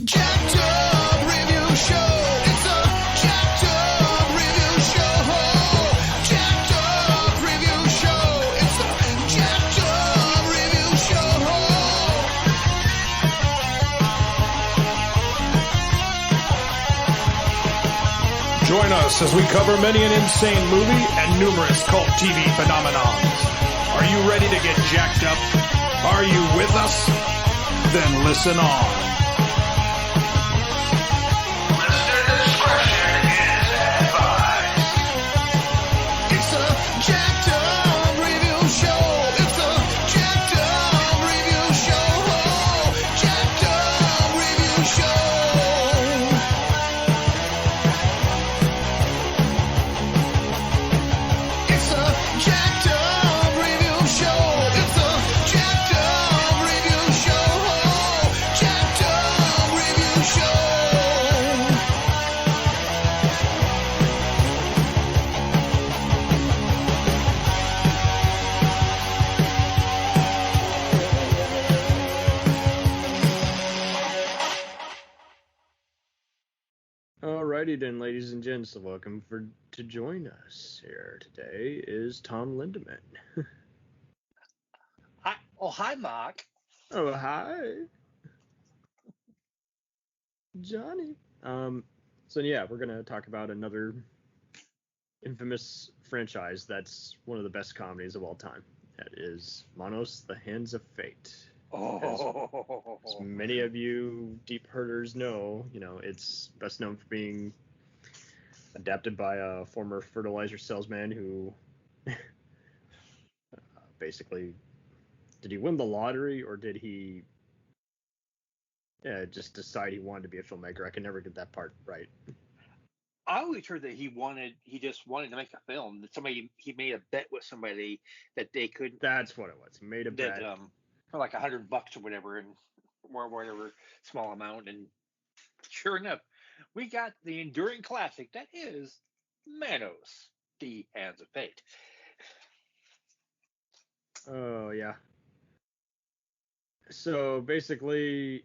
Jacked Up Review Show. It's a Jacked Up Review Show. Jacked Up Review Show. It's a Jacked Up Review Show. Join us as we cover many an insane movie and numerous cult TV phenomenons. Are you ready to get jacked up? Are you with us? Then listen on. Listener discretion is advised. It's a Jacked Up Review Show. It's a Jacked Up Review Show. Jacked Up Review Show. It's a Jacked Up Review Show. It's a Jacked Up Review Show. Jacked Up Review Show. Alrighty then, ladies and gents, welcome to join us here today is Tom Lindaman. Hi, Mark. Oh, hi, Johnny. So yeah, we're gonna talk about another infamous franchise that's one of the best comedies of all time. That is Manos, The Hands of Fate. As many of you deep herders know, it's best known for being adapted by a former fertilizer salesman who basically, did he win the lottery or did he just decide he wanted to be a filmmaker? I can never get that part right. I always heard that he just wanted to make a film. That he made a bet with somebody that they could. That's what it was. He made a bet. For like $100 or whatever, and whatever small amount, and sure enough, we got the enduring classic that is Manos, The Hands of Fate. Oh yeah. So basically,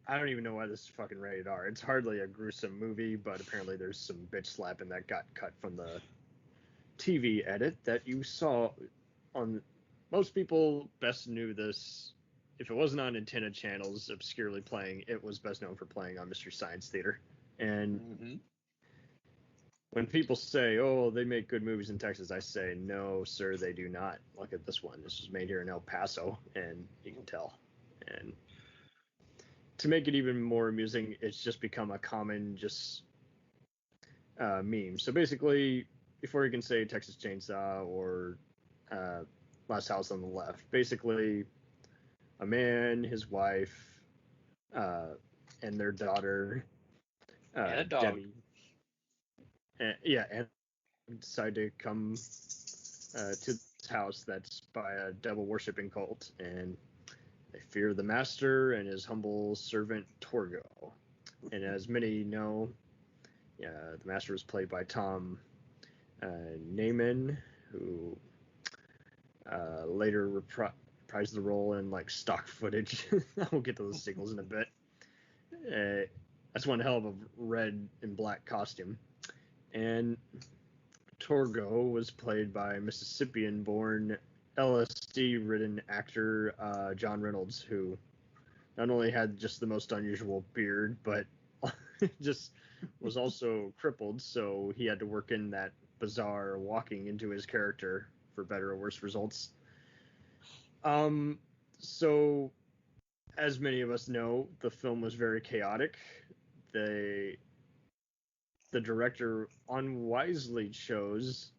I don't even know why this is fucking rated R. It's hardly a gruesome movie, but apparently there's some bitch slapping that got cut from the TV edit that you saw on. Most people best knew this. If it wasn't on antenna channels obscurely playing, it was best known for playing on Mystery Science Theater. And when people say, oh, they make good movies in Texas, I say, no, sir, they do not. Look at this one. This was made here in El Paso, and you can tell. And to make it even more amusing, it's just become a common meme. So basically, before you can say Texas Chainsaw or Last House on the Left, basically a man, his wife, and their daughter, and a dog. Demi, and decide to come to this house that's by a devil worshipping cult, and they fear the master and his humble servant Torgo. And as many know, the master was played by Tom Lineman, who later reprised the role in like stock footage. We'll get to those sequels in a bit. That's one hell of a red and black costume. And Torgo was played by Mississippian-born LSD-ridden actor John Reynolds, who not only had just the most unusual beard, but just was also crippled, so he had to work in that bizarre walking into his character for better or worse results. So, as many of us know, the film was very chaotic. The director unwisely chose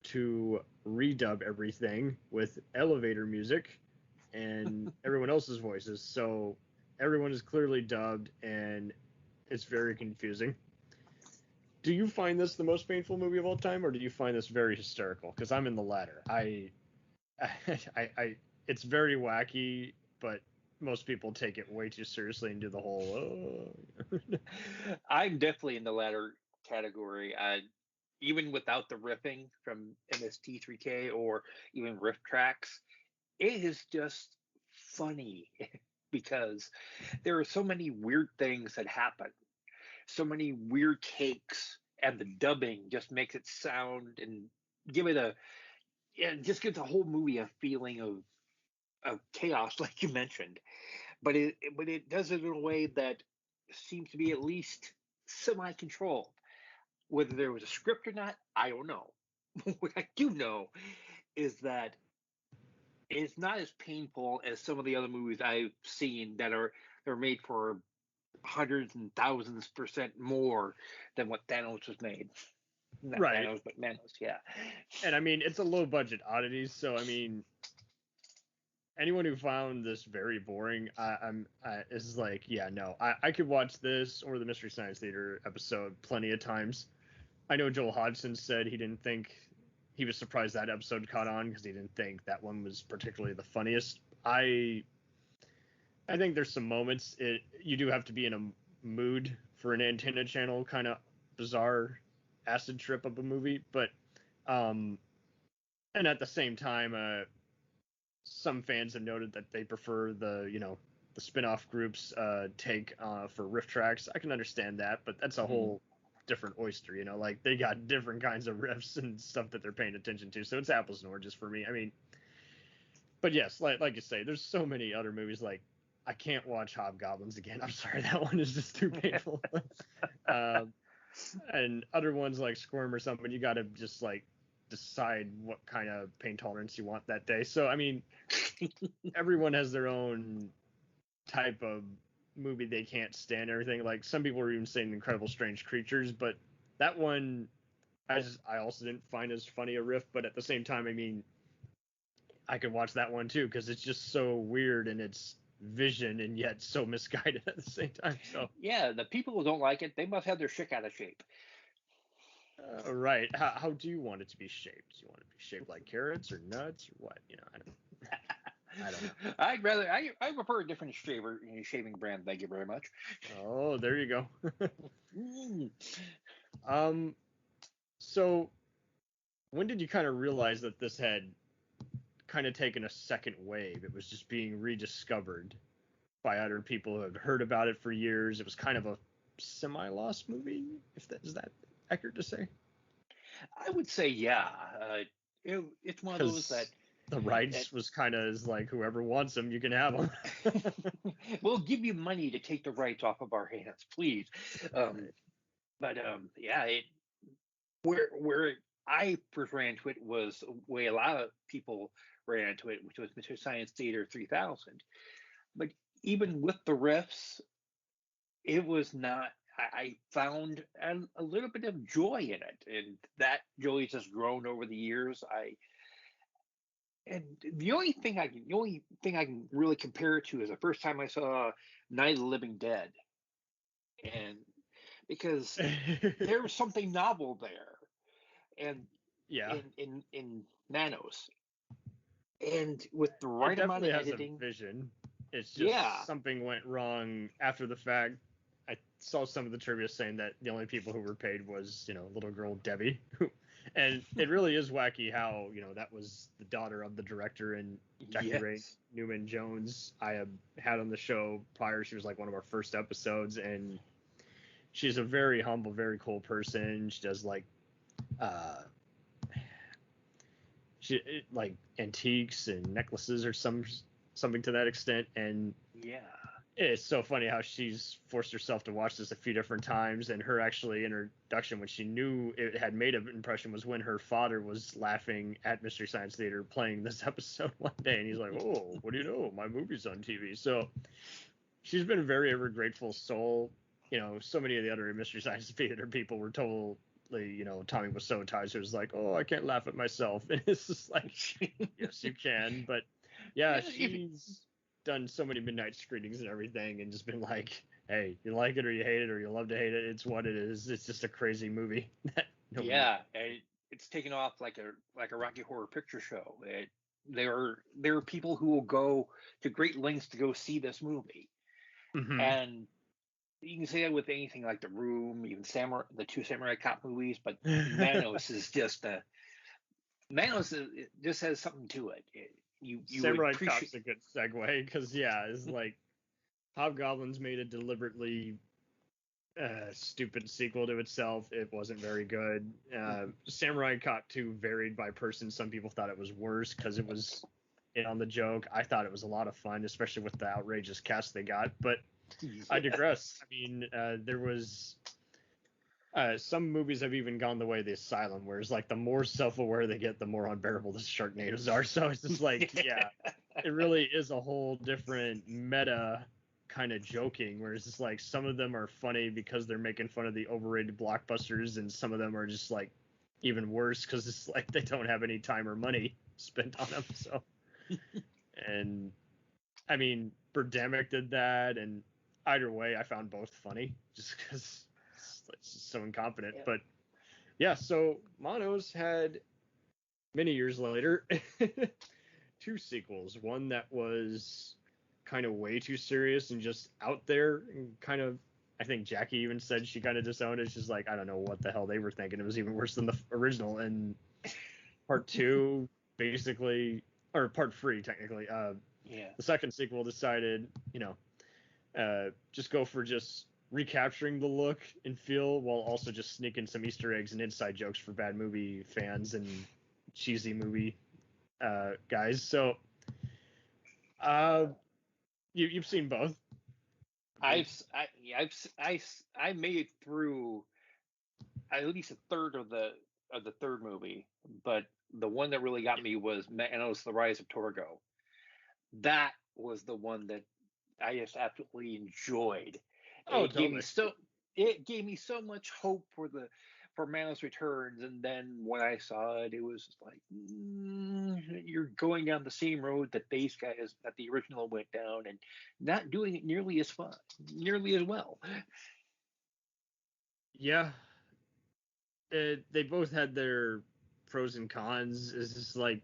to redub everything with elevator music and everyone else's voices. So everyone is clearly dubbed, and it's very confusing. Do you find this the most painful movie of all time, or do you find this very hysterical? Because I'm in the latter. I it's very wacky, but most people take it way too seriously and do the whole. I'm definitely in the latter category. Even without the riffing from MST3K or even riff tracks, it is just funny. because there are so many weird things that happen, so many weird takes, and the dubbing just makes it sound and give it a yeah, it just gives the whole movie a feeling of chaos, like you mentioned. But it does it in a way that seems to be at least semi-controlled. Whether there was a script or not, I don't know. What I do know is that it's not as painful as some of the other movies I've seen that are made for hundreds and thousands percent more than what Thanos was made. Not Right. Thanos, but Manos, yeah. And I mean, it's a low budget oddity, so I mean, anyone who found this very boring, is like, yeah, no, I could watch this or the Mystery Science Theater episode plenty of times. I know Joel Hodgson said he didn't think he was surprised that episode caught on because he didn't think that one was particularly the funniest. I think there's some moments you do have to be in a mood for an antenna channel kind of bizarre acid trip of a movie, but and at the same time, some fans have noted that they prefer the spin-off groups take for riff tracks. I can understand that, but that's a whole different oyster, like they got different kinds of riffs and stuff that they're paying attention to, so it's apples and oranges for me. I mean, but yes, like you say, there's so many other movies. Like, I can't watch Hobgoblins again. I'm sorry, that one is just too painful. And other ones like Squirm or something, you got to just like decide what kind of pain tolerance you want that day. So I mean, everyone has their own type of movie they can't stand. Everything, like some people were even saying Incredible Strange Creatures, but that one I also didn't find as funny a riff. But at the same time, I mean, I could watch that one too because it's just so weird and it's vision and yet so misguided at the same time. So Yeah, the people who don't like it, they must have their shit out of shape. right, how do you want it to be shaped? Do you want it to be shaped like carrots or nuts or what? I don't know. I prefer a different shaving brand. Thank you very much. Oh, there you go. Mm. So when did you kind of realize that this had kind of taken a second wave? It was just being rediscovered by other people who had heard about it for years. It was kind of a semi-lost movie, is that accurate to say? I would say, yeah. It's one of those that the rights was kind of like, whoever wants them, you can have them. we'll give you money to take the rights off of our hands, please. But yeah, where I first ran into it was the way a lot of people ran into it, which was Mystery Science Theater 3000. But even with the riffs, it was not. I found a little bit of joy in it, and that joy has just grown over the years. And the only thing I can really compare it to is the first time I saw Night of the Living Dead, and because there was something novel there, and Yeah, in Manos, and with the it right amount definitely of has editing. a vision. It's just Yeah. something went wrong after the fact. I saw some of the trivia saying that the only people who were paid was, little girl Debbie. And it really is wacky how, that was the daughter of the director and Jackie Ray Yes. Newman Jones. I have had on the show prior. She was like one of our first episodes, and she's a very humble, very cool person. She does like like antiques and necklaces or something to that extent. And Yeah. it's so funny how she's forced herself to watch this a few different times, and her actually introduction when she knew it had made an impression was when her father was laughing at Mystery Science Theater playing this episode one day, and he's like, "Oh, what do you know? My movie's on TV." So she's been a very ever grateful soul. So many of the other Mystery Science Theater people were totally, Tommy was so tired, so it was like, "Oh, I can't laugh at myself," and it's just like, yes, you can, but yeah, she's done so many midnight screenings and everything, and just been like, hey, you like it or you hate it or you love to hate it, it's what it is. It's just a crazy movie. Yeah, and it's taken off like a Rocky Horror Picture Show. There are people who will go to great lengths to go see this movie, Mhm. and you can say that with anything like The Room, even the two Samurai Cop movies. But Manos is just it just has something to it. You would Samurai appreciate. Cop's a good segue because it's like Hobgoblins made a deliberately stupid sequel to itself. It wasn't very good. Samurai Cop 2 varied by person. Some people thought it was worse because it was in on the joke. I thought it was a lot of fun, especially with the outrageous cast they got. But I digress. I mean, there was some movies have even gone the way of the Asylum, whereas like the more self-aware they get, the more unbearable the Sharknadoes are. So it's just like, yeah, it really is a whole different meta kind of joking, whereas it's like some of them are funny because they're making fun of the overrated blockbusters, and some of them are just like even worse because it's like they don't have any time or money spent on them. So, and I mean, Birdemic did that, and either way, I found both funny just because it's just so incompetent. Yeah. But yeah, so Manos had many years later 2 sequels. One that was kind of way too serious and just out there, and kind of, I think Jackie even said she kind of disowned it. It's just like, I don't know what the hell they were thinking. It was even worse than the original. And part 2, basically, or part 3 technically, Yeah. the second sequel decided, just go for just recapturing the look and feel while also just sneaking some Easter eggs and inside jokes for bad movie fans and cheesy movie guys. So you've seen both. I made it through at least a third of the third movie, but the one that really got me was Manos: The Rise of Torgo. That was the one that I just absolutely enjoyed. Oh, It gave me totally. it gave me so much hope for Manos Returns, and then when I saw it, it was just like, you're going down the same road that these guys that the original went down, and not doing it nearly as fun, nearly as well. Yeah, they both had their pros and cons. It's just like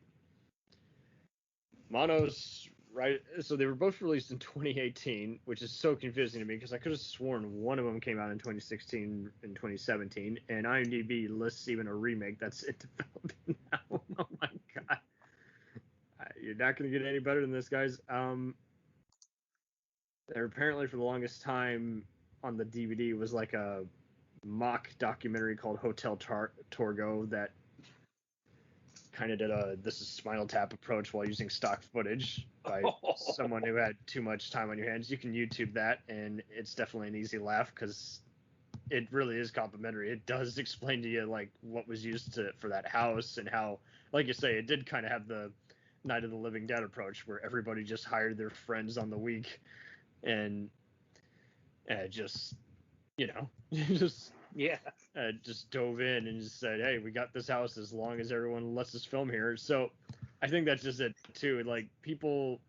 Manos, right? So they were both released in 2018, which is so confusing to me because I could have sworn one of them came out in 2016 and 2017, and IMDb lists even a remake that's in development now. Oh my god, you're not going to get any better than this, guys. There apparently for the longest time on the DVD was like a mock documentary called Hotel Torgo that kind of did a this is Spinal Tap approach while using stock footage by someone who had too much time on your hands. You can YouTube that, and it's definitely an easy laugh because it really is complimentary. It does explain to you like what was used for that house and how, like you say, it did kind of have the Night of the Living Dead approach where everybody just hired their friends on the week and just just Yeah. just dove in and just said, hey, we got this house as long as everyone lets us film here. So I think that's just it too. Like people,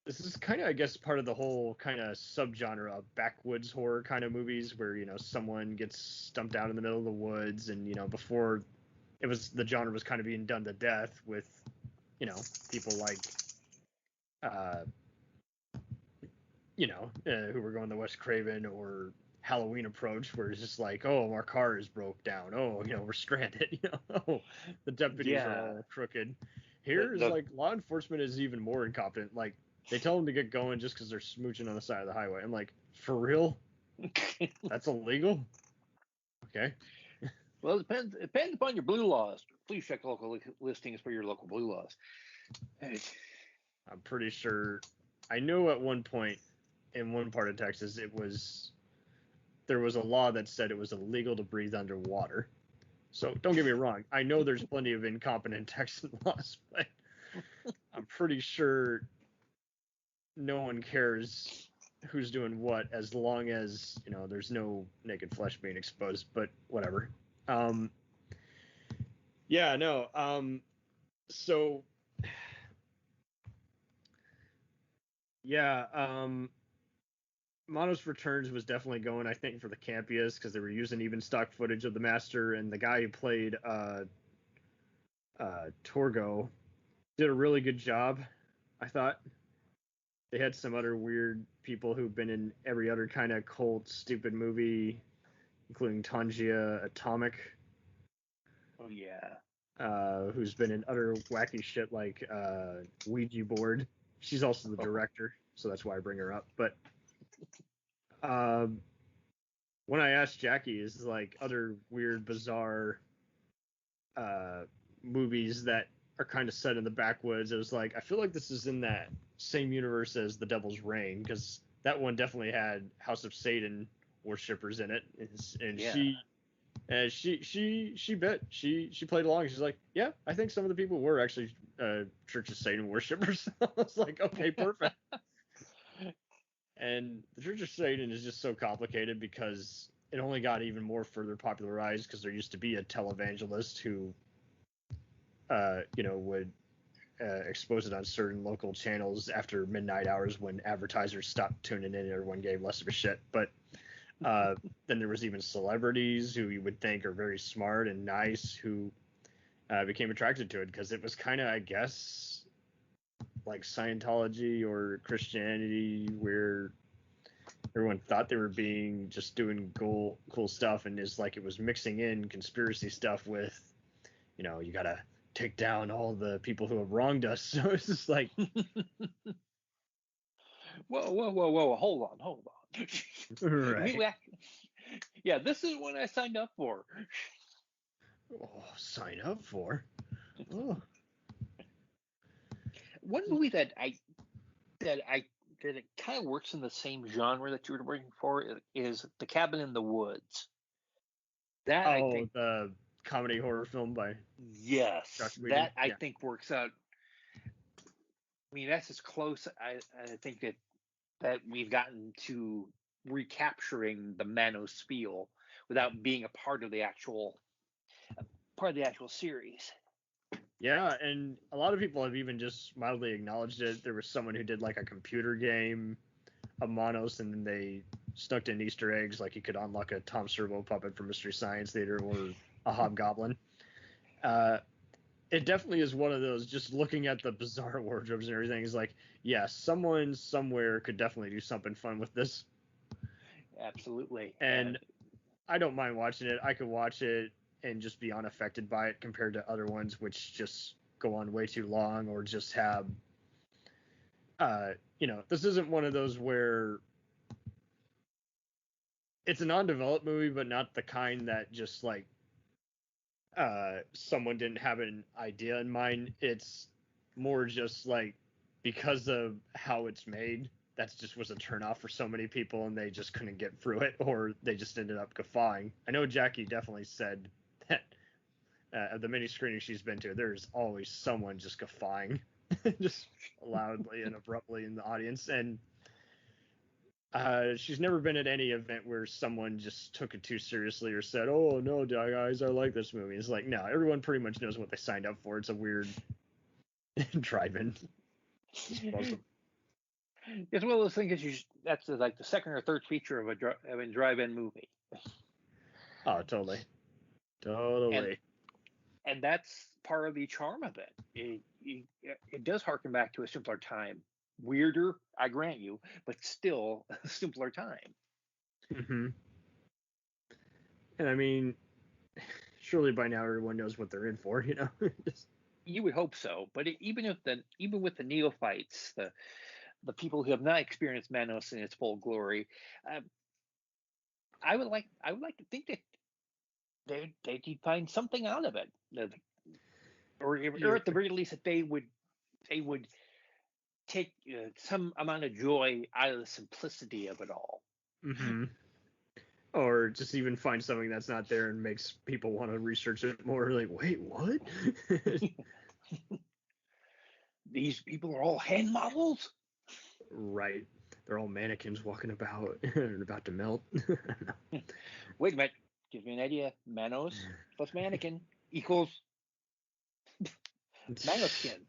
this is kind of, I guess, part of the whole kind of subgenre of backwoods horror kind of movies where, someone gets stumped out in the middle of the woods and, before it was, the genre was kind of being done to death with, people like, who were going the Wes Craven or Halloween approach, where it's just like, oh, our car is broke down. Oh, we're stranded. Oh, the deputies are all crooked. Here is like law enforcement is even more incompetent. Like they tell them to get going just because they're smooching on the side of the highway. I'm like, for real? That's illegal? Okay. Well, it depends upon your blue laws. Please check local listings for your local blue laws. I'm pretty sure. I know at one point in one part of Texas, there was a law that said it was illegal to breathe underwater. So don't get me wrong. I know there's plenty of incompetent Texan laws, but I'm pretty sure no one cares who's doing what as long as, there's no naked flesh being exposed, but whatever. Yeah, no. So yeah, Manos Returns was definitely going, I think, for the campiest because they were using even stock footage of the master, and the guy who played Torgo did a really good job, I thought. They had some other weird people who've been in every other kind of cult, stupid movie, including Tangia Atomic. Oh, yeah. Who's been in other wacky shit like Ouija Board. She's also the director. so that's why I bring her up. But when I asked Jackie, is like other weird, bizarre movies that are kind of set in the backwoods, it was like, I feel like this is in that same universe as The Devil's Reign, because that one definitely had House of Satan worshippers in it, and Yeah. she bet she played along. She's like, yeah, I think some of the people were actually Church of Satan worshippers. I was like, okay, perfect. And the Church of Satan is just so complicated because it only got even more further popularized because there used to be a televangelist who would expose it on certain local channels after midnight hours when advertisers stopped tuning in and everyone gave less of a shit. But then there was even celebrities who you would think are very smart and nice who became attracted to it because it was kind of, I guess, like Scientology or Christianity, where everyone thought they were doing cool stuff, and is like it was mixing in conspiracy stuff with, you gotta take down all the people who have wronged us. So it's just like, whoa, hold on. right. Yeah, this is what I signed up for. Oh, sign up for. Oh. One movie that it kind of works in the same genre that you were looking for is The Cabin in the Woods. That I think, the comedy horror film by yes, Josh Whedon. that I think works out. I mean, that's as close I think that we've gotten to recapturing the Manos feel without being a part of the actual series. Yeah, and a lot of people have even just mildly acknowledged it. There was someone who did like a computer game of Manos, and then they snuck in Easter eggs, like you could unlock a Tom Servo puppet from Mystery Science Theater or a hobgoblin. It definitely is one of those, just looking at the bizarre wardrobes and everything, is like, yeah, someone somewhere could definitely do something fun with this. Absolutely. And I don't mind watching it. I could watch it and just be unaffected by it compared to other ones which just go on way too long or just have this isn't one of those where it's an undeveloped movie, but not the kind that just like someone didn't have an idea in mind. It's more just like because of how it's made, that just was a turnoff for so many people and they just couldn't get through it, or they just ended up guffawing. I know Jackie definitely said that at the many screenings she's been to, there's always someone just guffawing just loudly and abruptly in the audience, and she's never been at any event where someone just took it too seriously or said, oh no guys, I like this movie. It's like, no, everyone pretty much knows what they signed up for. It's a weird drive-in. It's one of those things that's like the second or third feature of a drive-in movie. Oh, totally. And that's part of the charm of it. It does harken back to a simpler time. Weirder, I grant you, but still a simpler time. Mm-hmm. And I mean, surely by now everyone knows what they're in for, You would hope so, but even with the neophytes, the people who have not experienced Manos in its full glory, I would like to think that they'd find something out of it, or at the very least that they would take some amount of joy out of the simplicity of it all. Mm-hmm. Or just even find something that's not there and makes people want to research it more. Like, wait, what? These people are all hand models? Right. They're all mannequins walking about and about to melt. Wait a minute. Gives me an idea. Manos plus mannequin equals Manoskin.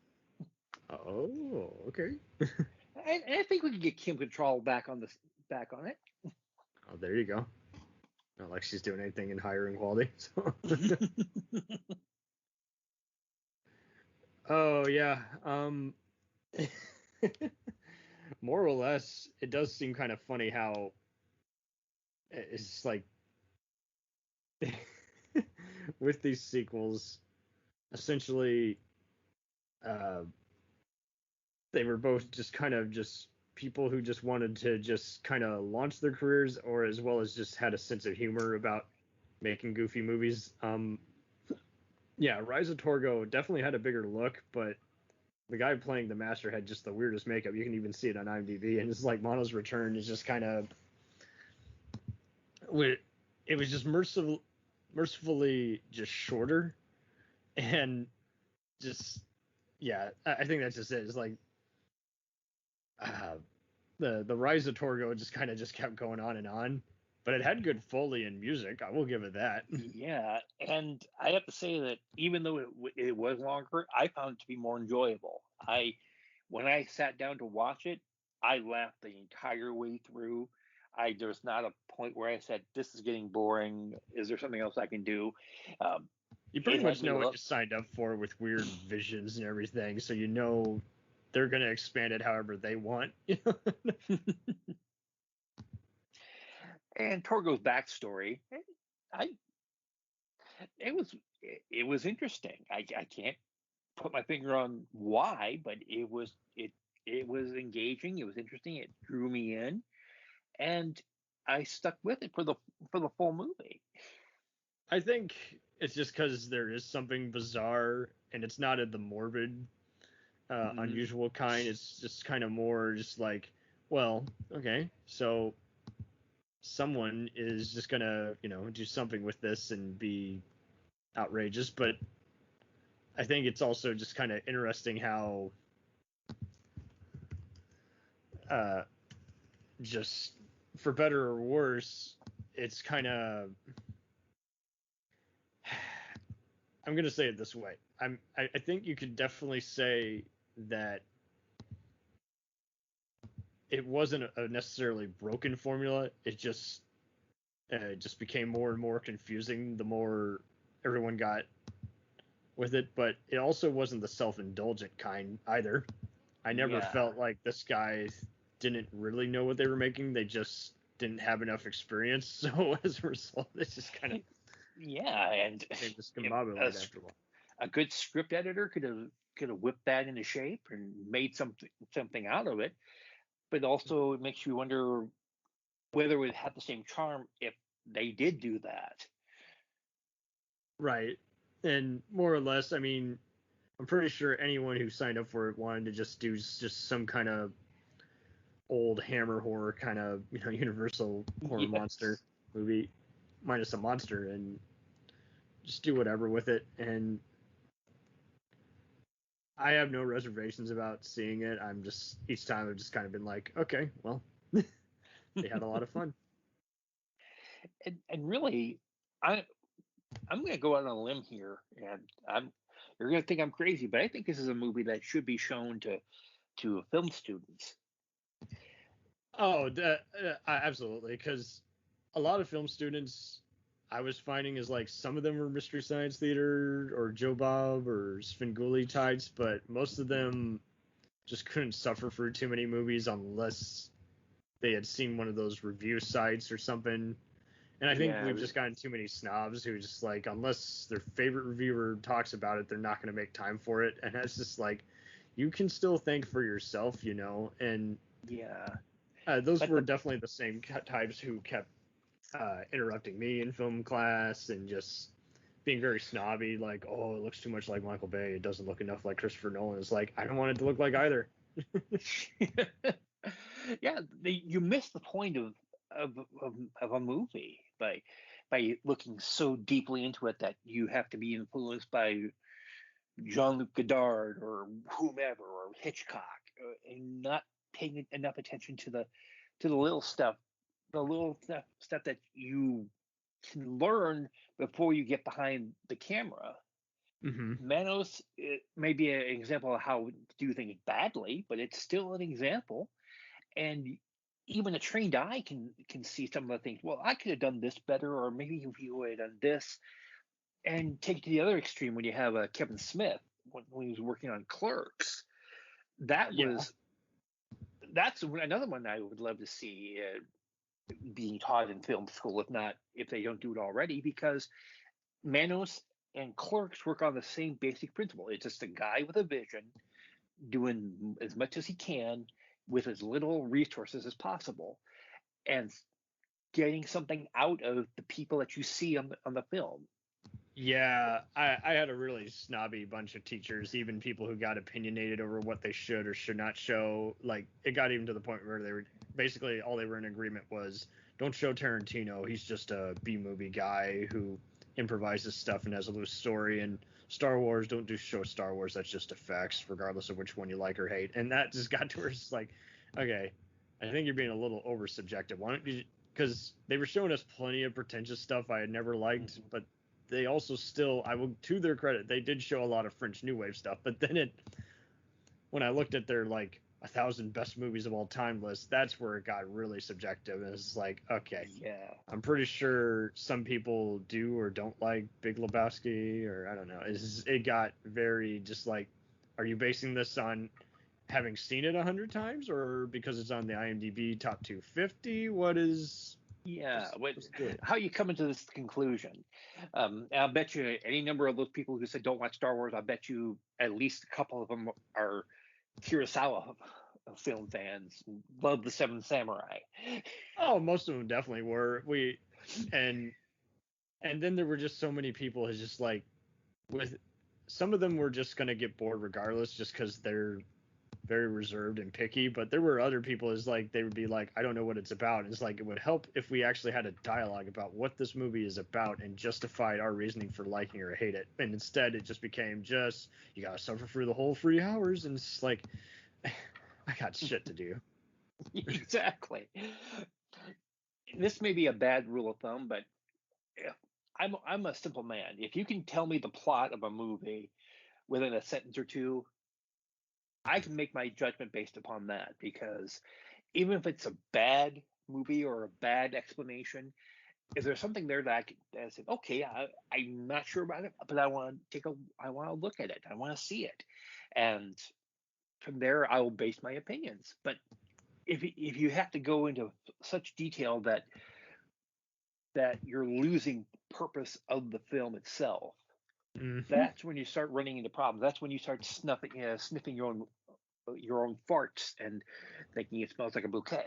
Oh, okay. And I think we can get Kim Cattrall back on it. Oh, there you go. Not like she's doing anything in hiring quality. So. Oh yeah. More or less, it does seem kind of funny how it's like with these sequels, essentially, they were both just kind of just people who just wanted to just kind of launch their careers, or as well as just had a sense of humor about making goofy movies. Yeah, Rise of Torgo definitely had a bigger look, but the guy playing the master had just the weirdest makeup. You can even see it on IMDb, and it's like Mono's Return is just kind of, it was just mercifully just shorter, and just, yeah, I think that's just it. It's like the Rise of Torgo just kind of just kept going on and on, but it had good Foley and music. I will give it that. Yeah, and I have to say that even though it was longer, I found it to be more enjoyable. When I sat down to watch it, I laughed the entire way through. There's not a point where I said, "This is getting boring. Is there something else I can do?" You pretty It much had me know what look- you signed up for with weird visions and everything, so you know they're going to expand it however they want. And Torgo's backstory, I it was interesting. I can't put my finger on why, but it was engaging. It was interesting. It drew me in, and I stuck with it for the full movie. I think it's just because there is something bizarre, and it's not of the morbid, unusual kind. It's just kind of more just like, well, okay, so someone is just gonna, do something with this and be outrageous. But I think it's also just kind of interesting how, just for better or worse, it's kind of, I'm gonna say it this way. I think you could definitely say that it wasn't a necessarily broken formula. It just became more and more confusing the more everyone got with it. But it also wasn't the self-indulgent kind either. I never felt like this guy didn't really know what they were making. They just didn't have enough experience. So as a result, it's just kind of and became discombobulated after a while. A good script editor could have whipped that into shape and made something out of it. But also, it makes you wonder whether it would have the same charm if they did do that. Right. And more or less, I mean, I'm pretty sure anyone who signed up for it wanted to just do just some kind of old Hammer horror kind of, Universal horror monster movie, minus a monster, and just do whatever with it. And I have no reservations about seeing it. I'm just, each time I've just kind of been like, okay, well, they had a lot of fun. And really, I'm going to go out on a limb here, and you're going to think I'm crazy, but I think this is a movie that should be shown to film students. Oh, absolutely, because a lot of film students I was finding is like some of them were Mystery Science Theater or Joe Bob or Svengoolie types, but most of them just couldn't suffer through too many movies unless they had seen one of those review sites or something. And I think we've just gotten too many snobs who just like, unless their favorite reviewer talks about it, they're not going to make time for it. And that's just like, you can still think for yourself, and those were definitely the same types who kept interrupting me in film class and just being very snobby, like, oh, it looks too much like Michael Bay. It doesn't look enough like Christopher Nolan. It's like, I don't want it to look like either. Yeah, you miss the point of a movie by looking so deeply into it that you have to be influenced by Jean-Luc Godard or whomever or Hitchcock, and not paying enough attention to the little stuff, stuff that you can learn before you get behind the camera. Mm-hmm. Manos, it may be an example of how to do things badly, but it's still an example. And even a trained eye can see some of the things. Well, I could have done this better, or maybe if you would have done this. And take it to the other extreme when you have Kevin Smith when he was working on Clerks. That's another one I would love to see being taught in film school, if they don't do it already, because Manos and Clerks work on the same basic principle. It's just a guy with a vision doing as much as he can, with as little resources as possible and getting something out of the people that you see on the film. Yeah, I had a really snobby bunch of teachers, even people who got opinionated over what they should or should not show. Like, it got even to the point where they were basically all they were in agreement was, don't show Tarantino. He's just a B movie guy who improvises stuff and has a loose story. And Star Wars, don't do show Star Wars. That's just effects, regardless of which one you like or hate. And that just got to where it's like, okay, I think you're being a little over subjective. Why don't you? Because they were showing us plenty of pretentious stuff I had never liked, but they also still, I will, to their credit, they did show a lot of French New Wave stuff. But then when I looked at their like 1,000 best movies of all time list, that's where it got really subjective. And it's like, okay, Yeah. I'm pretty sure some people do or don't like Big Lebowski, or I don't know. It got very just like, are you basing this on having seen it 100 times or because it's on the IMDb top 250? What is... Yeah, Just do it. how you come into this conclusion? I'll bet you any number of those people who said don't watch Star Wars, I bet you at least a couple of them are Kurosawa film fans, love the Seven Samurai. Oh, most of them definitely were. And then there were just so many people who's just like, with some of them were just gonna get bored regardless, just because they're very reserved and picky. But there were other people is like they would be like, I don't know what it's about. And it's like, it would help if we actually had a dialogue about what this movie is about and justified our reasoning for liking or hate it. And instead, it just became just, you gotta suffer through the whole 3 hours, and it's like, I got shit to do. Exactly. This may be a bad rule of thumb, but I'm a simple man. If you can tell me the plot of a movie within a sentence or two, I can make my judgment based upon that, because even if it's a bad movie or a bad explanation, is there something there that I say, okay, I'm not sure about it, but I want to look at it. I want to see it. And from there, I will base my opinions. But if you have to go into such detail that you're losing purpose of the film itself, that's when you start running into problems. That's when you start sniffing your own farts and thinking it smells like a bouquet.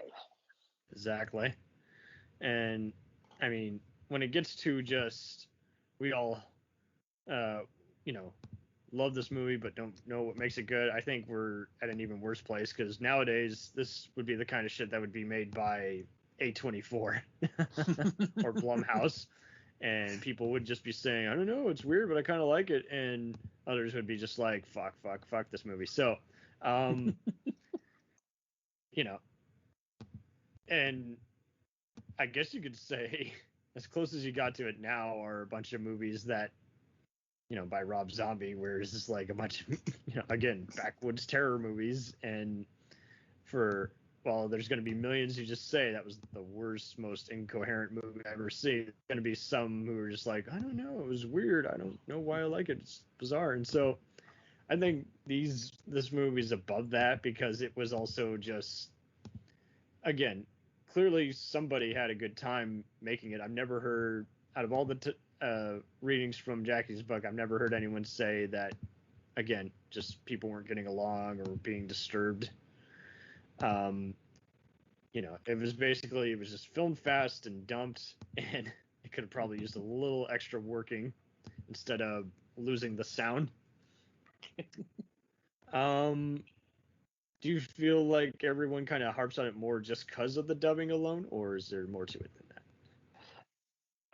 Exactly. And I mean, when it gets to just, we all, love this movie but don't know what makes it good, I think we're at an even worse place, because nowadays this would be the kind of shit that would be made by A24 or Blumhouse, and people would just be saying, I don't know, it's weird, but I kind of like it, and others would be just like, fuck this movie. So, and I guess you could say as close as you got to it now are a bunch of movies that, by Rob Zombie, where it's just like a bunch of, again, backwoods terror movies. And there's going to be millions who just say that was the worst, most incoherent movie I've ever seen. There's going to be some who are just like, I don't know, it was weird. I don't know why I like it. It's bizarre. And so I think this movie is above that, because it was also just, again, clearly somebody had a good time making it. I've never heard, out of all the readings from Jackie's book, I've never heard anyone say that, again, just people weren't getting along or being disturbed. It was just filmed fast and dumped, and it could have probably used a little extra working instead of losing the sound. Do you feel like everyone kind of harps on it more just because of the dubbing alone, or is there more to it than that?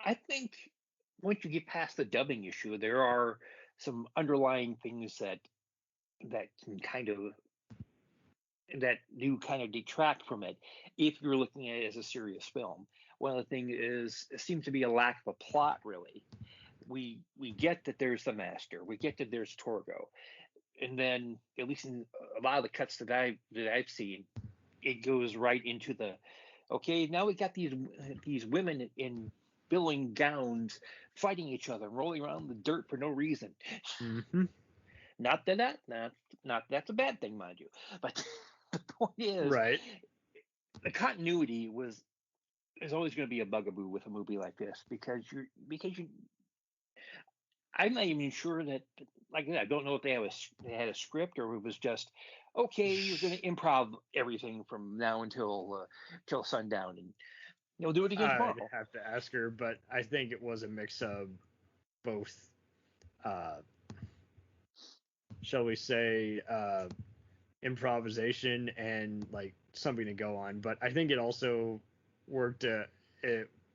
I think once you get past the dubbing issue, there are some underlying things that can kind of detract from it if you're looking at it as a serious film. One of the things is, it seems to be a lack of a plot, really. We get that there's the master, we get that there's Torgo, and then, at least in a lot of the cuts that I've seen, it goes right into the, okay, now we got these women in billowing gowns fighting each other, rolling around in the dirt for no reason. Mm-hmm. Not that's a bad thing, mind you, but the point is, Right. the continuity is always going to be a bugaboo with a movie like this, because I'm not even sure that, like I don't know if they had a script, or it was just, okay, you're going to improv everything from now until till sundown, and you'll do it again I'd tomorrow. have to ask her, but I think it was a mix of both, shall we say, improvisation and like something to go on. But I think it also worked.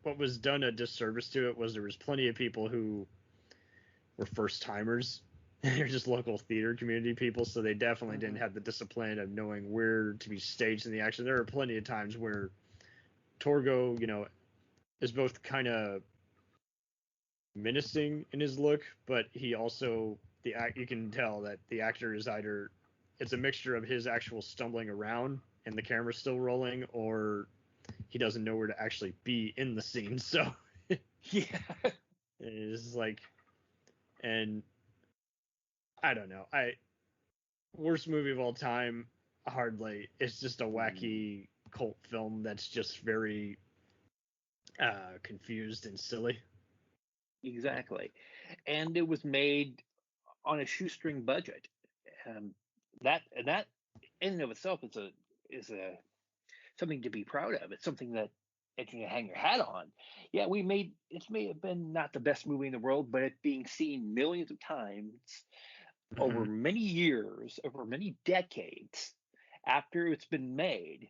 What was done a disservice to it was there was plenty of people who were first timers. They're just local theater community people, so they definitely didn't have the discipline of knowing where to be staged in the action. There are plenty of times where Torgo, is both kind of menacing in his look, but he also you can tell that the actor is either it's a mixture of his actual stumbling around and the camera's still rolling, or he doesn't know where to actually be in the scene. So Yeah. it's like, and I don't know. Worst movie of all time, hardly. It's just a wacky cult film that's just very confused and silly. Exactly. And it was made on a shoestring budget. That in and of itself is a something to be proud of. It's something that you can hang your hat on. Yeah, it may have been not the best movie in the world, but it being seen millions of times over many years, over many decades after it's been made,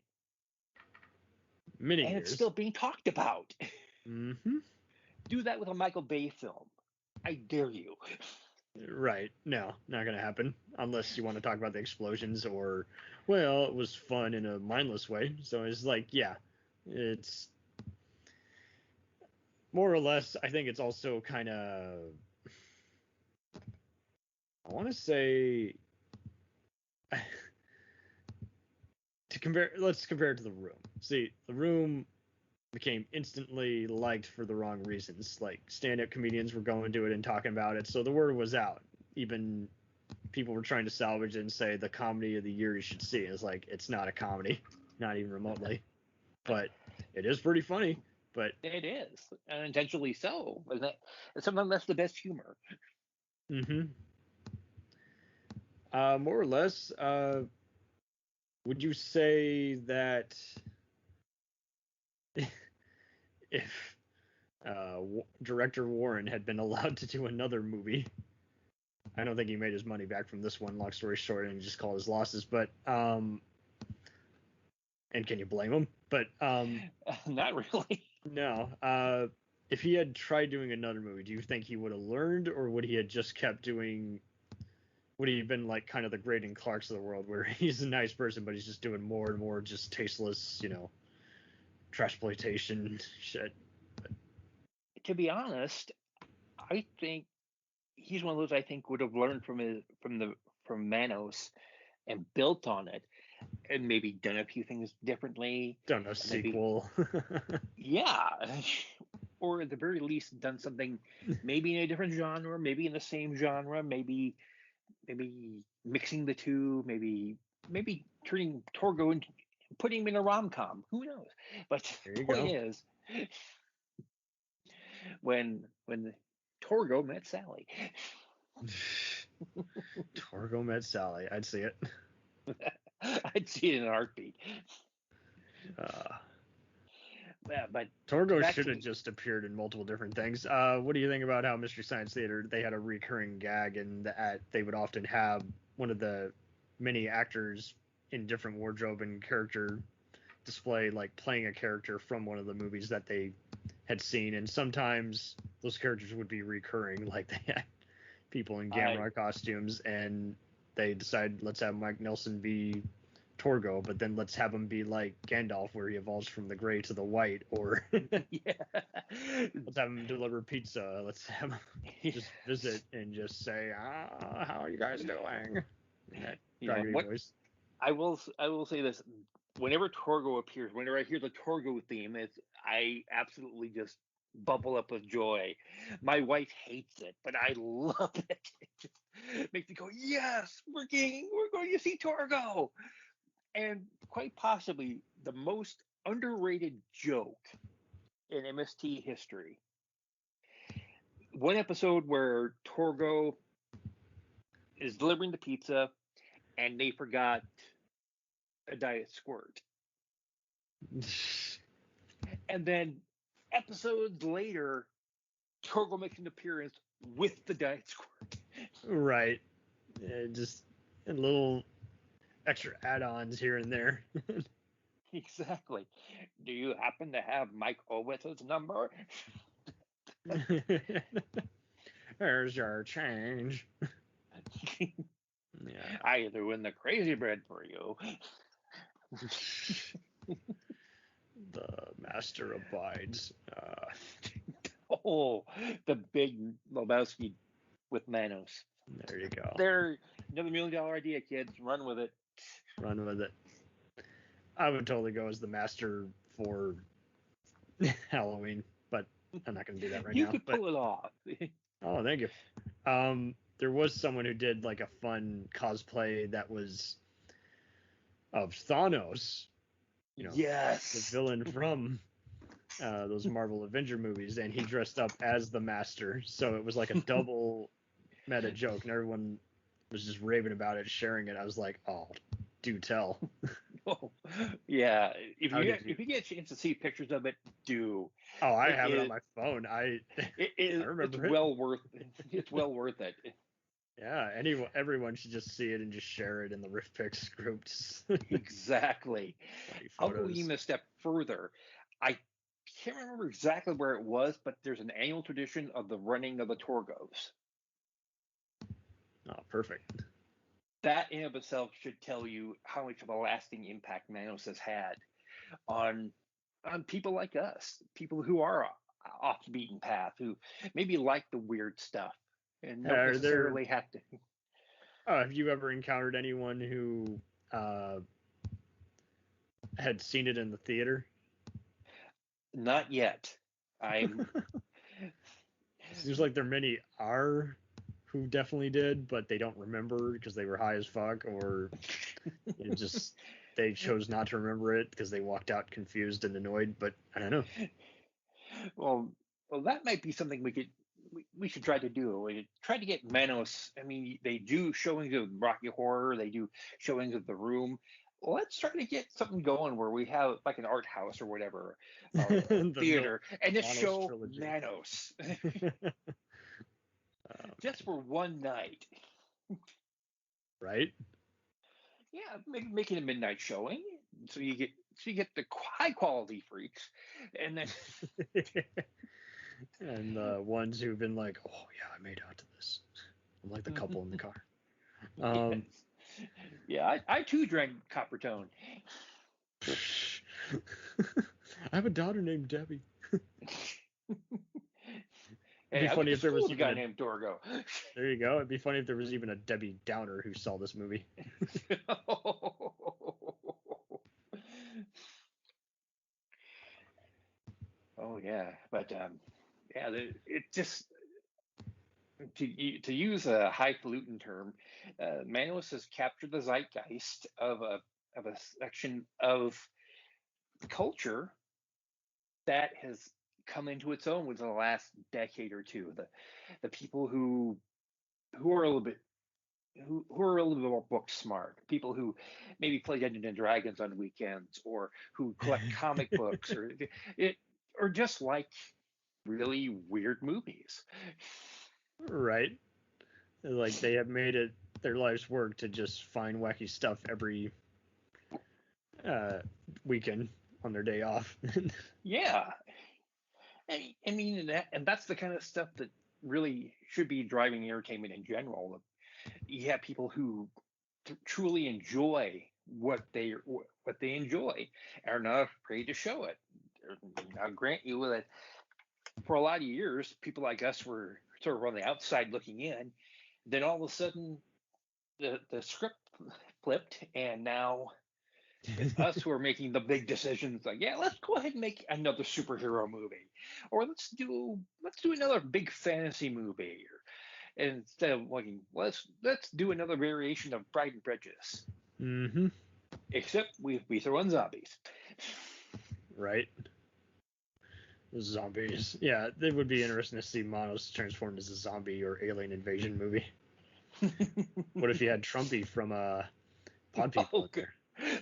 Many and years. it's still being talked about. Mm-hmm. Do that with a Michael Bay film. I dare you. Right. No, not going to happen unless you want to talk about the explosions or, well, it was fun in a mindless way. So it's like, yeah, it's more or less. I think it's also kind of, I want to say, let's compare it to The Room. See, The Room became instantly liked for the wrong reasons. Like stand-up comedians were going to it and talking about it, so the word was out. Even people were trying to salvage it and say the comedy of the year you should see. It's like it's not a comedy, not even remotely, but it is pretty funny. But It is, and intentionally so. And sometimes that's the best humor. More or less, would you say that if director Warren had been allowed to do another movie, I don't think he made his money back from this one, long story short, and he just called his losses, but and can you blame him? But Not really. no, if he had tried doing another movie, do you think he would have learned, or would he have just kept doing, would he have been like kind of the Graydon Clarks of the world, where he's a nice person but he's just doing more and more just tasteless, trashploitation shit? To be honest, I think he's one of those I think would have learned from Manos and built on it, and maybe done a few things differently. Done a sequel. Yeah, or at the very least done something maybe in a different genre, maybe in the same genre, maybe mixing the two, maybe turning Torgo into putting him in a rom-com. Who knows? But the point is, when Torgo met Sally. Torgo met Sally. I'd see it. I'd see it in a heartbeat. Yeah, but Torgo should have just appeared in multiple different things. What do you think about how Mystery Science Theater, they had a recurring gag, and they would often have one of the many actors in different wardrobe and character display, like playing a character from one of the movies that they had seen, and sometimes those characters would be recurring, like they had people in Gamera costumes, and they decided, let's have Mike Nelson be Torgo, but then let's have him be like Gandalf, where he evolves from the gray to the white, or let's have him deliver pizza. Let's have him just visit and just say, how are you guys doing? That voice. I will say this: whenever Torgo appears, whenever I hear the Torgo theme, I absolutely just bubble up with joy. My wife hates it, but I love it. It just makes me go, yes, we're going to see Torgo. And quite possibly the most underrated joke in MST history. One episode where Torgo is delivering the pizza, and they forgot a diet squirt. And then episodes later, Torgo makes an appearance with the diet squirt. Right. Just a little extra add-ons here and there. Exactly. Do you happen to have Mike Owitz's number? There's your change. Yeah. I threw in the crazy bread for you. The master abides. Oh, the big Lebowski with Manos. There you go. They're another $1 million idea, kids. Run with it. Run with it. I would totally go as the master for Halloween, but I'm not going to do that right You now. could pull it off. Oh, thank you. There was someone who did like a fun cosplay that was of Thanos. You know, Yes. the villain from those Marvel Avenger movies, and he dressed up as the master. So it was like a double meta joke, and everyone was just raving about it, sharing it. I was like, oh, do tell. Oh, yeah. If How you did you- if you get a chance to see pictures of it, do. Oh, I It have it is- on my phone. It's remember it. well worth. It's well worth it. Yeah, everyone should just see it and just share it in the Rift Picks group. Just Exactly. funny I'll go photos. even a step further. I can't remember exactly where it was, but there's an annual tradition of the running of the Torgos. Oh, perfect. That in of itself should tell you how much of a lasting impact Manos has had on people like us, people who are off the beaten path, who maybe like the weird stuff and don't Are there- necessarily have to. Oh, have you ever encountered anyone who had seen it in the theater? Not yet. I'm Seems like there many are who definitely did, but they don't remember because they were high as fuck, or it just they chose not to remember it because they walked out confused and annoyed. But I don't know. well, that might be something we should try to do. We should try to get Manos. I mean, they do showings of Rocky Horror. They do showings of The Room. Let's try to get something going where we have like an art house or whatever, The theater, and just Manos show trilogy. Manos just for one night. Right? Yeah, make it a midnight showing, so you get the high quality freaks, and then And the ones who've been like, oh yeah, I made out to this. I'm like the couple in the car. yes. Yeah, I too drank Copper Tone. I have a daughter named Debbie. Hey, be funny if there was a even guy a- named Dorgo. There you go. It'd be funny if there was even a Debbie Downer who saw this movie. Oh yeah, but yeah, it just to use a highfalutin term, Manos has captured the zeitgeist of a section of culture that has come into its own within the last decade or two. The people who are a little bit who are a little bit more book smart, people who maybe play Dungeons and Dragons on weekends, or who collect comic books, or just like really weird movies. Right? Like they have made it their life's work to just find wacky stuff every weekend on their day off. Yeah, I mean, and that's the kind of stuff that really should be driving entertainment in general. You have people who truly enjoy what they enjoy and are not afraid to show it. I'll grant you that for a lot of years, people like us were sort of on the outside looking in. Then all of a sudden, the script flipped, and now it's us who are making the big decisions. Like, yeah, let's go ahead and make another superhero movie, or let's do another big fantasy movie, and instead of looking, let's do another variation of Pride and Prejudice. Mm-hmm. Except we throw in zombies. Right? Zombies. Yeah, it would be interesting to see Manos transformed as a zombie or alien invasion movie. What if you had Trumpy from lot of people out Okay. there.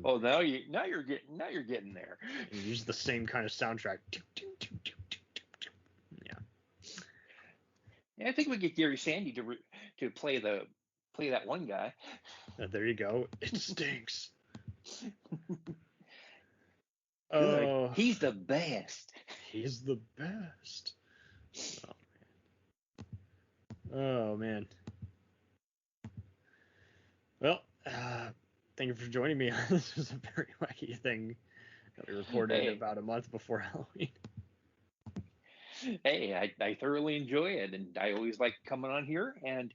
Oh, now you're getting there. And use the same kind of soundtrack. Yeah. Yeah, I think we get Gary Sandy to play that one guy. There you go. It stinks. Good. Oh, He's the best. he's the best. Oh man. Well, thank you for joining me. This was a very wacky thing that we recorded Hey. about a month before Halloween. Hey, I thoroughly enjoy it, and I always like coming on here. And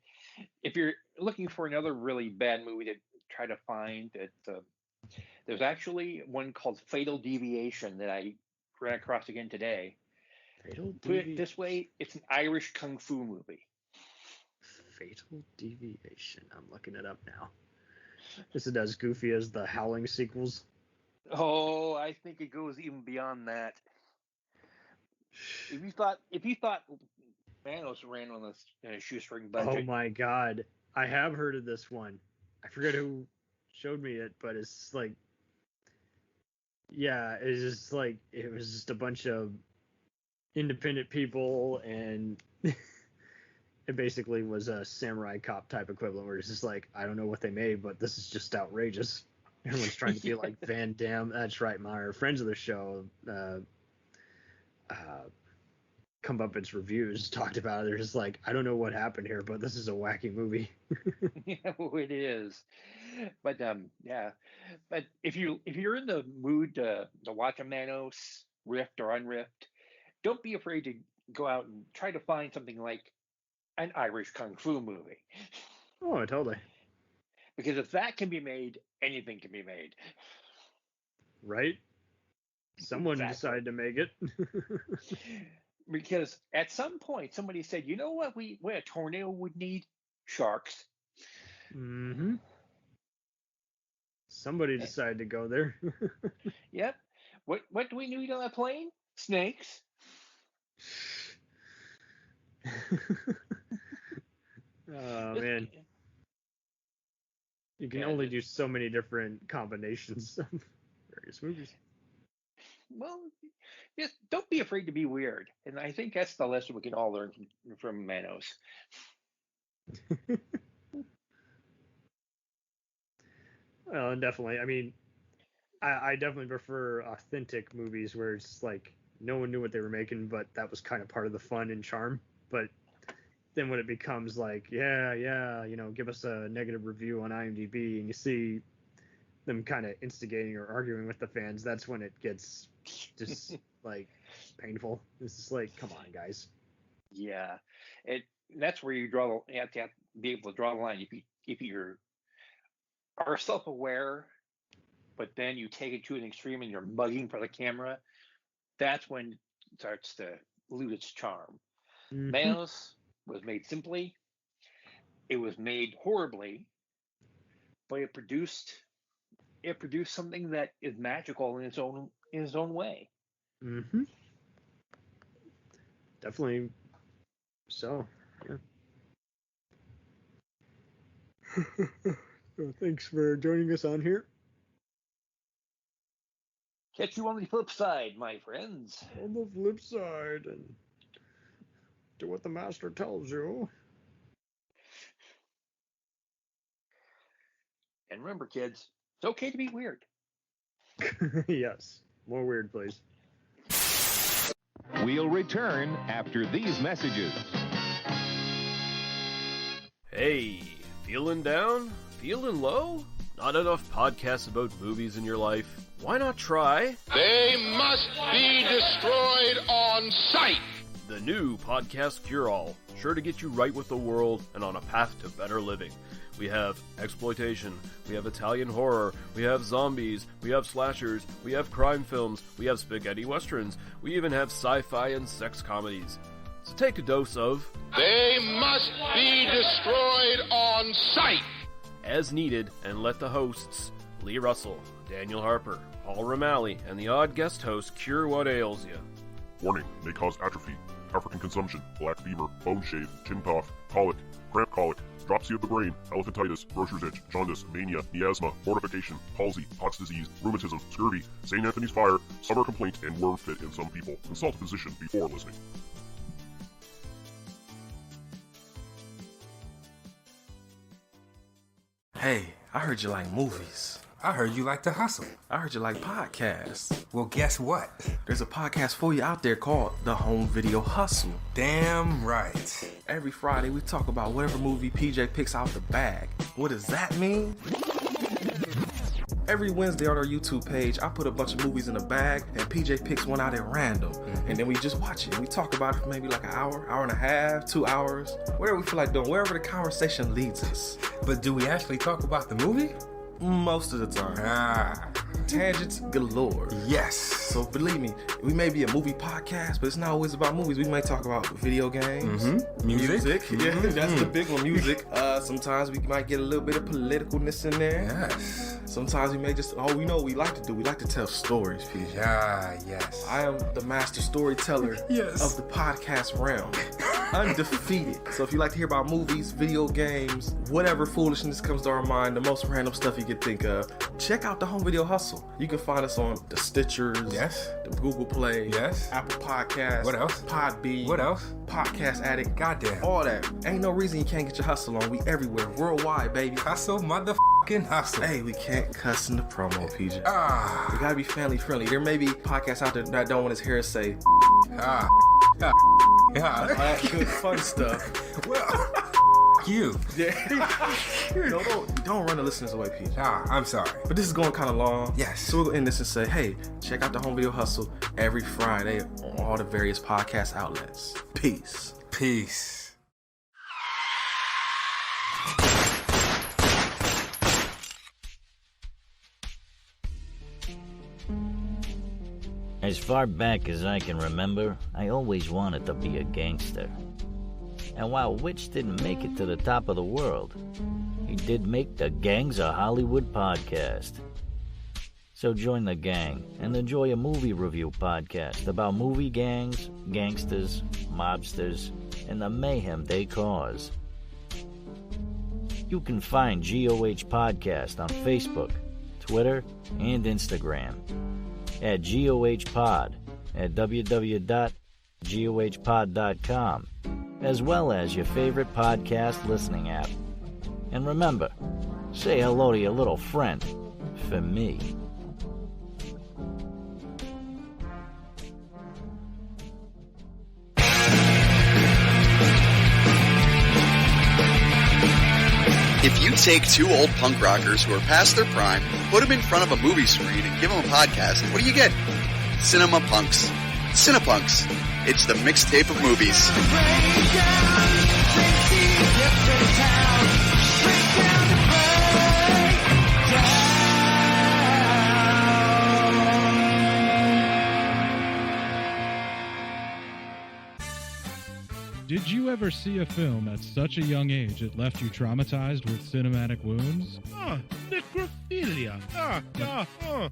if you're looking for another really bad movie to try to find, there's actually one called Fatal Deviation that I ran across again today. Fatal Put it this way, it's an Irish kung fu movie. Fatal Deviation. I'm looking it up now. Is it as goofy as the Howling sequels? Oh, I think it goes even beyond that. If you thought Manos ran on a shoestring budget, Oh my god. I have heard of this one. I forget who showed me it, but it's like, yeah, it's just like, it was just a bunch of independent people, and it basically was a samurai cop type equivalent where it's just like, I don't know what they made, but this is just outrageous. Everyone's trying to be like Van Damme. That's right, my friends of the show, Comeuppance Reviews talked about it. They're just like, I don't know what happened here, but this is a wacky movie. yeah, it is. But yeah. But if you're in the mood to watch a Manos riffed or unriffed, don't be afraid to go out and try to find something like an Irish kung fu movie. Oh, totally. Because if that can be made, anything can be made. Right? Someone Exactly. decided to make it. Because at some point somebody said, you know what a tornado would need? Sharks. Mm-hmm. Somebody decided to go there. Yep. What do we need on a plane? Snakes. Oh man. You can Yeah, only do so many different combinations of various movies. Well, just don't be afraid to be weird. And I think that's the lesson we can all learn from Manos. Well, definitely. I mean, I definitely prefer authentic movies where it's like no one knew what they were making, but that was kind of part of the fun and charm. But then when it becomes like, yeah, give us a negative review on IMDb, and you see them kind of instigating or arguing with the fans, that's when it gets just like painful. It's just like, come on, guys. Yeah, that's where you have to be able to draw the line. If you are self-aware, but then you take it to an extreme and you're mugging for the camera, that's when it starts to lose its charm. Mhm. Manos was made simply. It was made horribly, but it produced something that is magical in its own way. Mm-hmm. Definitely. So, yeah. So thanks for joining us on here. Catch you on the flip side, my friends. On the flip side, and do what the master tells you. And remember, kids, it's okay to be weird. Yes. More weird, please. We'll return after these messages. Hey, feeling down? Feeling low? Not enough podcasts about movies in your life? Why not try They must be destroyed on sight. the new Podcast Cure-All? Sure to get you right with the world and on a path to better living. We have exploitation, we have Italian horror, we have zombies, we have slashers, we have crime films, we have spaghetti westerns, we even have sci-fi and sex comedies. So take a dose of They must be destroyed on sight. as needed, and let the hosts, Lee Russell, Daniel Harper, Paul Romali, and the odd guest host cure what ails you. Warning, may cause atrophy. African consumption, black fever, bone shave, chin cough, colic, cramp colic, dropsy of the brain, elephantitis, grocer's itch, jaundice, mania, miasma, mortification, palsy, Pott's disease, rheumatism, scurvy, St. Anthony's fire, summer complaint, and worm fit in some people. Consult a physician before listening. Hey, I heard you like movies. I heard you like to hustle. I heard you like podcasts. Well, guess what? There's a podcast for you out there called The Home Video Hustle. Damn right. Every Friday, we talk about whatever movie PJ picks out the bag. What does that mean? Every Wednesday on our YouTube page, I put a bunch of movies in a bag, and PJ picks one out at random. And then we just watch it. We talk about it for maybe like an hour, hour and a half, 2 hours, whatever we feel like doing, wherever the conversation leads us. But do we actually talk about the movie? Most of the time. Tangents galore. Yes. So believe me, we may be a movie podcast, but it's not always about movies. We might talk about video games, music. Yeah, that's the big one, music. Sometimes we might get a little bit of politicalness in there. Yes. Sometimes we may just, we know what we like to do. We like to tell stories, PJ. Yes. I am the master storyteller of the podcast realm. Undefeated. So if you like to hear about movies, video games, whatever foolishness comes to our mind, the most random stuff you can think of, check out the Home Video Hustle. You can find us on the Stitchers, the Google Play, Apple Podcasts, what else? Podbean, what else? Podcast Addict, goddamn, all that. Ain't no reason you can't get your hustle on. We everywhere, worldwide, baby. Hustle, motherfucking hustle. Hey, we can't cuss in the promo, PJ. We gotta be family friendly. There may be podcasts out there that don't want his hair to say all that good fun stuff. Well, you. Don't run the listeners away, PJ. I'm sorry. But this is going kind of long. Yes. So we'll end this and say, hey, check out the Home Video Hustle every Friday on all the various podcast outlets. Peace. Peace. As far back as I can remember, I always wanted to be a gangster. And while Witch didn't make it to the top of the world, he did make the Gangs of Hollywood podcast. So join the gang and enjoy a movie review podcast about movie gangs, gangsters, mobsters, and the mayhem they cause. You can find GOH Podcast on Facebook, Twitter, and Instagram at GOH Pod at www.gohpod.com, as well as your favorite podcast listening app. And remember, say hello to your little friend for me. If you take two old punk rockers who are past their prime, put them in front of a movie screen and give them a podcast, what do you get? Cinema Punks. Cinepunks. It's the mixtape of movies. Did you ever see a film at such a young age it left you traumatized with cinematic wounds? Necrophilia.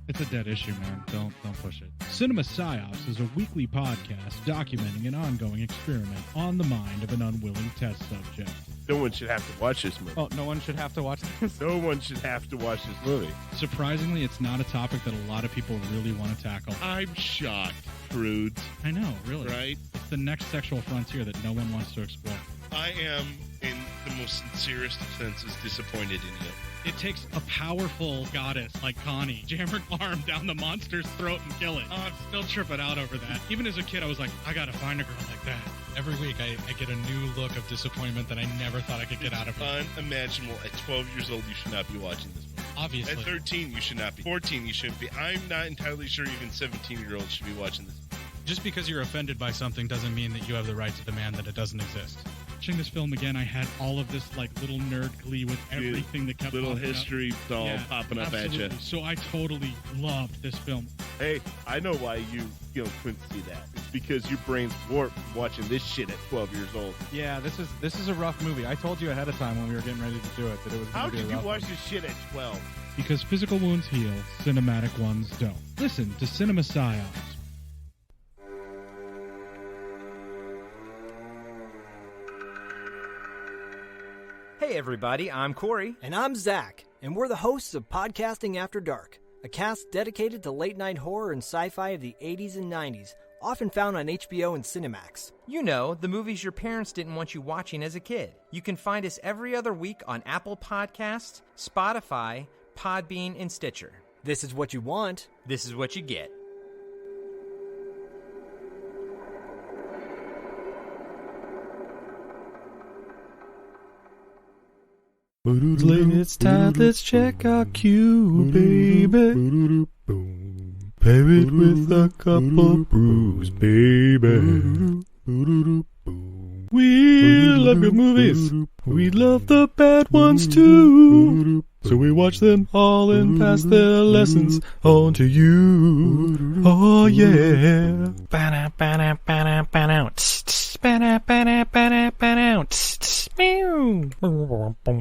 It's a dead issue, man. Don't push it. Cinema Psyops is a weekly podcast documenting an ongoing experiment on the mind of an unwilling test subject. No one should have to watch this movie. Oh, no one should have to watch this? No one should have to watch this movie. Surprisingly, it's not a topic that a lot of people really want to tackle. I'm shocked, prudes. I know, really. Right? It's the next sexual frontier that no one wants to explore. I am, in the most sincerest of senses, disappointed in you. It takes a powerful goddess like Connie, jam her arm down the monster's throat and kill it. Oh, I'm still tripping out over that. Even as a kid, I was like, I gotta find a girl like that. Every week, I get a new look of disappointment that I never thought I could get out of her. Unimaginable. At 12 years old, you should not be watching this movie. Obviously. At 13, you should not be. 14, you shouldn't be. I'm not entirely sure even 17-year-olds should be watching this. Just because you're offended by something doesn't mean that you have the right to demand that it doesn't exist. Watching this film again, I had all of this like little nerd glee with everything that kept little popping history up. doll popping up absolutely. at you. So I totally loved this film. Hey, I know why you couldn't see that. It's because your brain's warped from watching this shit at 12 years old. Yeah, this is a rough movie. I told you ahead of time when we were getting ready to do it that it was How going to be a did you rough watch one. this shit at 12? Because physical wounds heal, cinematic ones don't. Listen to Cinema Psyops. Hey everybody, I'm Corey. And I'm Zach, and we're the hosts of Podcasting After Dark, a cast dedicated to late-night horror and sci-fi of the 80s and 90s, often found on HBO and Cinemax. You know, the movies your parents didn't want you watching as a kid. You can find us every other week on Apple Podcasts, Spotify, Podbean, and Stitcher. This is what you want. This is what you get. It's time, let's check our cue, baby. Pair it with a couple brews, baby. We love good movies. We love the bad ones too. So we watch them all and pass their lessons on to you. Oh yeah.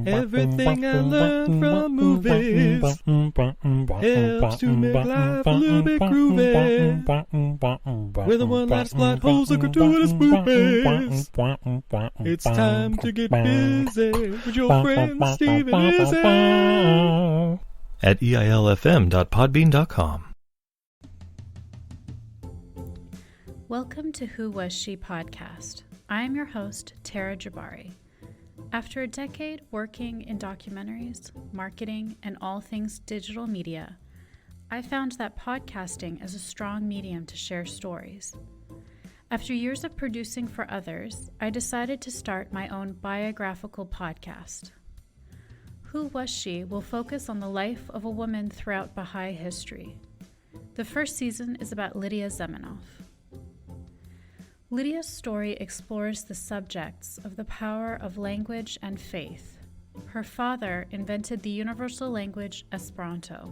Everything I learned from movies helps to make life a little bit groovy. With a one-liner plot holes of gratuitous movies. It's time to get busy with your friend Steve and Izzy at eilfm.podbean.com. Welcome to Who Was She podcast. I am your host, Tara Jabari. After a decade working in documentaries, marketing, and all things digital media, I found that podcasting is a strong medium to share stories. After years of producing for others, I decided to start my own biographical podcast. Who Was She will focus on the life of a woman throughout Baha'i history. The first season is about Lydia Zamenhof. Lydia's story explores the subjects of the power of language and faith. Her father invented the universal language Esperanto,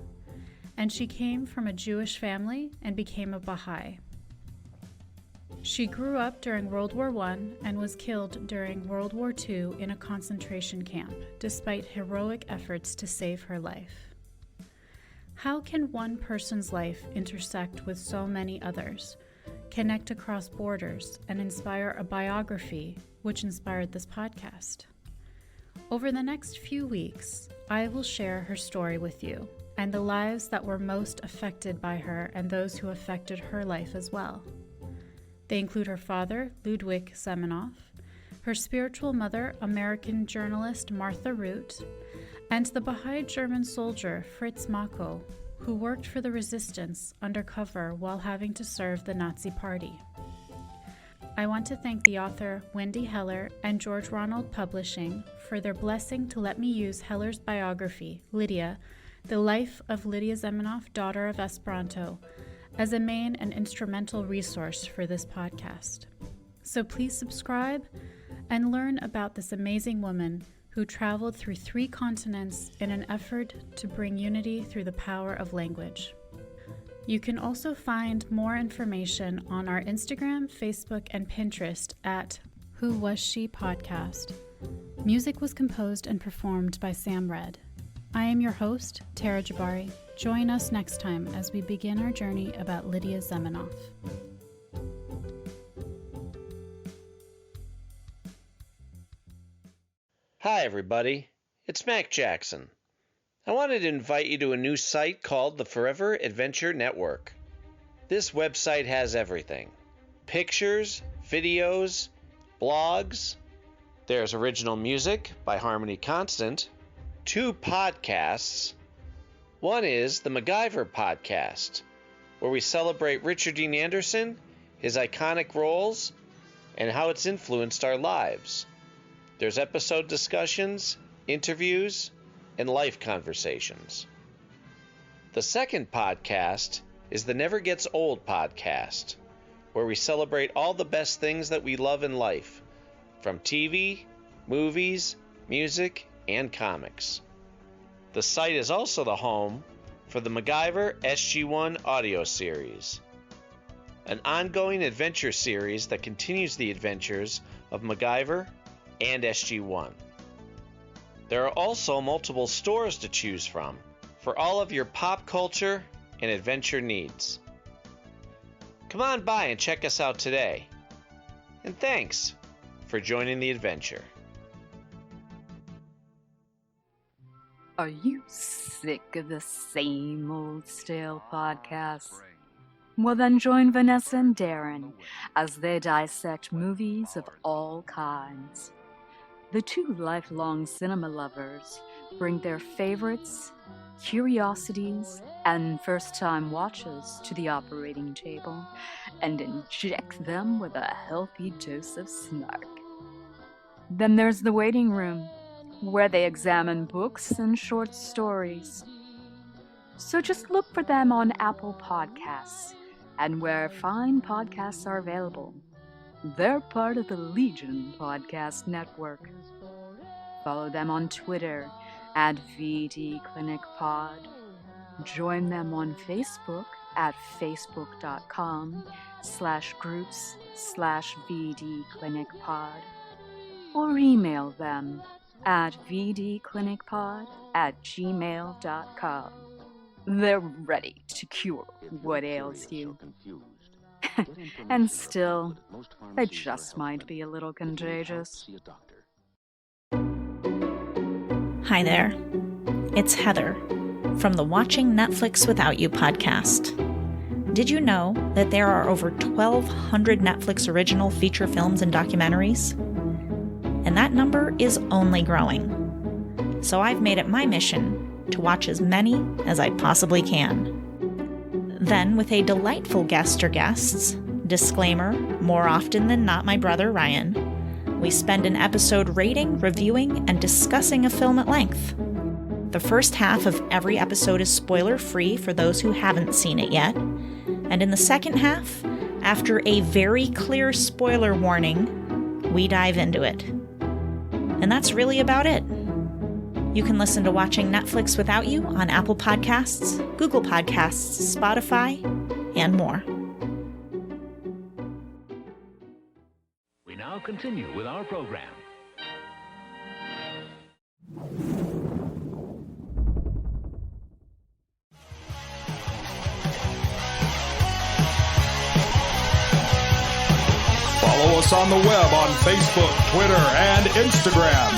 and she came from a Jewish family and became a Baha'i. She grew up during World War I and was killed during World War II in a concentration camp, despite heroic efforts to save her life. How can one person's life intersect with so many others, connect across borders, and inspire a biography which inspired this podcast? Over the next few weeks, I will share her story with you and the lives that were most affected by her and those who affected her life as well. They include her father, Ludwig Zamenhof, her spiritual mother, American journalist Martha Root, and the Baha'i German soldier Fritz Mako, who worked for the resistance undercover while having to serve the Nazi Party. I want to thank the author Wendy Heller and George Ronald Publishing for their blessing to let me use Heller's biography, Lydia, The Life of Lydia Zamenhof, Daughter of Esperanto, as a main and instrumental resource for this podcast. So please subscribe and learn about this amazing woman who traveled through 3 continents in an effort to bring unity through the power of language. You can also find more information on our Instagram, Facebook, and Pinterest at Who Was She Podcast. Music was composed and performed by Sam Red. I am your host, Tara Jabari. Join us next time as we begin our journey about Lydia Zamenhof. Hi everybody, it's Mac Jackson. I wanted to invite you to a new site called the Forever Adventure Network. This website has everything. Pictures, videos, blogs. There's original music by Harmony Constant, 2 podcasts. One is the MacGyver podcast, where we celebrate Richard Dean Anderson, his iconic roles, and how it's influenced our lives. There's episode discussions, interviews, and life conversations. The second podcast is the Never Gets Old podcast, where we celebrate all the best things that we love in life, from TV, movies, music, and comics. The site is also the home for the MacGyver SG-1 audio series, an ongoing adventure series that continues the adventures of MacGyver and SG-1. There are also multiple stores to choose from for all of your pop culture and adventure needs. Come on by and check us out today. And thanks for joining the adventure. Are you sick of the same old stale podcasts? Well, then join Vanessa and Darren as they dissect movies of all kinds. The two lifelong cinema lovers bring their favorites, curiosities, and first-time watches to the operating table and inject them with a healthy dose of snark. Then there's the waiting room, where they examine books and short stories. So just look for them on Apple Podcasts and where fine podcasts are available. They're part of the Legion Podcast Network. Follow them on Twitter at VDClinicPod. Join them on Facebook at facebook.com/groups/VDClinicPod. Or email them at vdclinicpod@gmail.com. They're ready to cure what ails you. And still, they just might be a little contagious. Hi there. It's Heather from the Watching Netflix Without You podcast. Did you know that there are over 1,200 Netflix original feature films and documentaries? And that number is only growing. So I've made it my mission to watch as many as I possibly can. Then, with a delightful guest or guests, disclaimer, more often than not my brother Ryan, we spend an episode rating, reviewing, and discussing a film at length. The first half of every episode is spoiler-free for those who haven't seen it yet, and in the second half, after a very clear spoiler warning, we dive into it. And that's really about it. You can listen to Watching Netflix Without You on Apple Podcasts, Google Podcasts, Spotify, and more. We now continue with our program. Follow us on the web on Facebook, Twitter, and Instagram.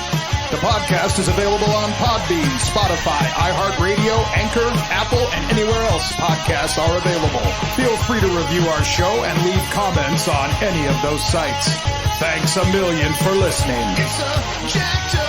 The podcast is available on Podbean, Spotify, iHeartRadio, Anchor, Apple, and anywhere else podcasts are available. Feel free to review our show and leave comments on any of those sites. Thanks a million for listening. It's a jacked up